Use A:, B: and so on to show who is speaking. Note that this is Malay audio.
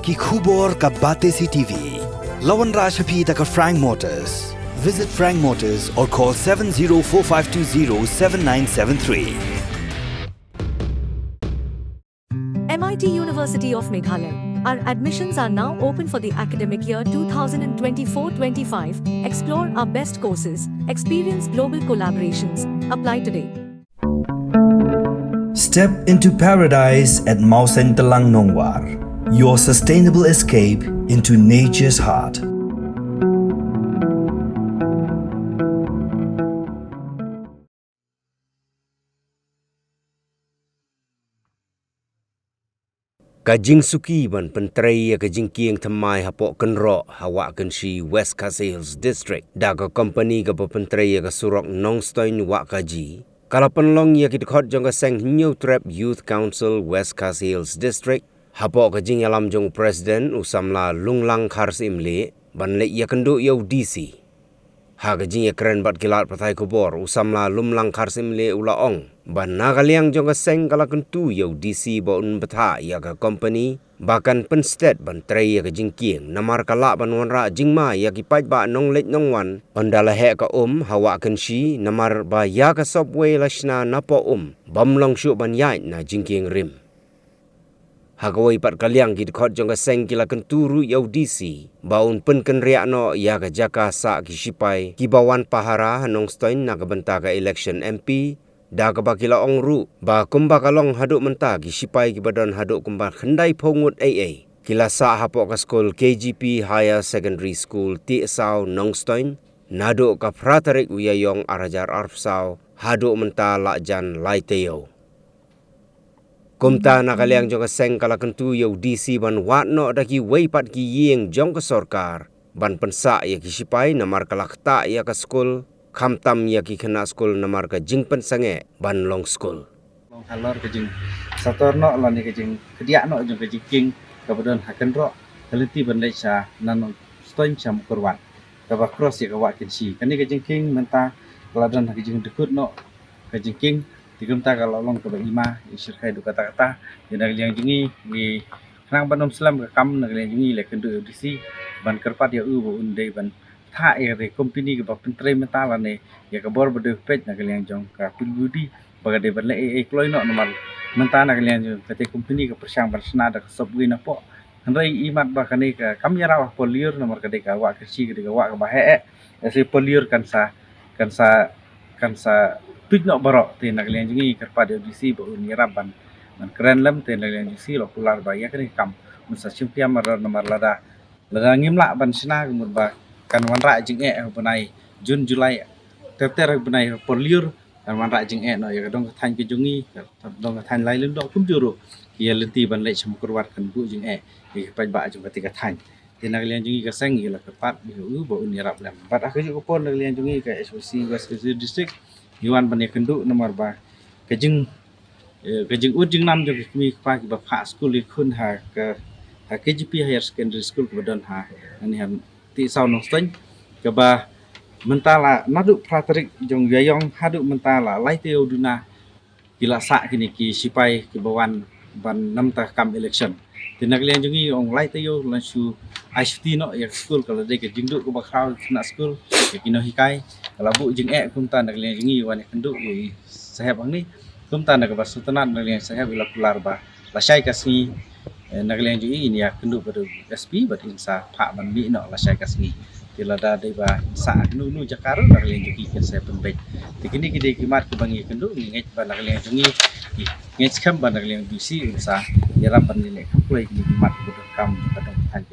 A: Ki khubor ka bate CTV. Lawan Rajhapi taka Frank Motors. Visit Frank Motors or call 7045207973.
B: MIT University of Meghalaya. Our admissions are now open for the academic year 2024-25. Explore our best courses, experience global collaborations. Apply today.
C: Step into paradise at Mausen Telang Nongwar, your sustainable escape into nature's heart.
D: Kajing suki ban pentrai kajing kieng thamai hapok kenro hawa kenshi West Khasi Hills District daga company ka pentrai ka surok nongstoin wa kaji kalapan long ya kidkhot jong ka seng New Trap Youth Council West Khasi Hills District hapok kajing alam jong president usamla lunglang khars imle ban le ya kendu yau DC ha kajing ya keren bat kilat patai kubor usamla lumlang khars imle ula ong ban nagaliang jong ka seng kala kentu yau DC ba un betha ya ka company bahkan penstet ban trai ya ka jingkieng namar kala ban wanra jingma ya ki paj ba nong lech nong wan ondala he ka hawa kan shi namar ba ya ka subway lashna napo bamlong shu ban yai na jingkieng rim hagawai pat kaliang ki khot jong ka seng kila kentu ru yau DC baun pen ken ria no ya ka jaka sa ki sipai ki bawan pahara nong stoin na ka benta ka election MP da ka bakila ong ru ba kumba kalong haduk menta ki sipai ki badan haduk kumba khendai phongut AA kila sa hapok ka school KGP Higher Secondary School Ti Sau Nongstoin naduk ka pratarik uyayong arajar arfsau haduk menta lakjan laiteo kumta nakaliang jong ka seng kala kentu yau DC ban watno daki weipat ki yeng jong ka sorkar ban pensa ya ki sipai namar kalakta ya ka school kamtam ya ki kena school namar ka jingpen sange ban long school
E: long halor ke jing satorno lani ke jing kediakno jong ke jing king kabadon hakenro kaliti ban lecha nan stoin cham kurwan ka ba cross ya ka wa kinsi kani ke jing king menta kaladon ke jing dekut no ke jing king tigemta kalau long ke lima isir kai du kata-kata yang yang jingi ni nang banom islam ke kam nang yang jingi le kendu DC ban kerpat ya u unde ban tha re company ke ba pentre menta lane ya ka bor bede page nang yang jong ka pilbudi bagade ban le kloi no nomor menta nang yang jong kate company ke persang bersna da sobgi na po handai imat ba kane ka kam ya rawa poliur nomor kade ka wa kersi kade ka wa ka ba he si poliur kan sa pig no barok te nak lian jingi kerpada DC ba uni raban man keren lam te nak lian DC lo pular ba ya kani kam musa simpia mar nomor lada ngimla ban sina gumur ba kan wan ra jing benai Jun Julai ter benai poliur kan wan ra jing no ya dong than ke jungi dong than lai lum do kum juru ya lenti ban le cham kurwat kan bu jing di paj ba jung ketika than te nak lian jingi ka seng ya kerpat bi ba uni rab lam bat akhir ko pon nak lian jingi ka SOC West Khasi District Yuan bani kendu nomor ba kejing ujing nam jong mi pa ki ba pha school ikun ha ka KGP Higher Secondary School kebadan ha ani han ti sau nong stoin ke ba mentala nadu pratarik jong yayong hadu mentala laiteo duna kila sa kini ki sipai ki bawan ban nam ta kam election tinak lian jongi ong laiteo lansu ICT no ya school kalau de ke jingdu ko ba khaw na school ke kino hikai kalau bu jing kumta nak lian jingi wan kendu i sahab ang ni kumta nak ba sutanat nak lian sahab ila pular ba lasai kasni nak lian jingi ini ya kendu pada SP bat insa pha ban mi no lasai kasni tilada de ba sa nu jakaru nak lian jingi ke saya pembek tikini kide kimat ke bangi kendu nget ba nak lian jingi nget kam ba nak lian BC insa ya ram ban ni le kapulai ni kimat budak kam pada han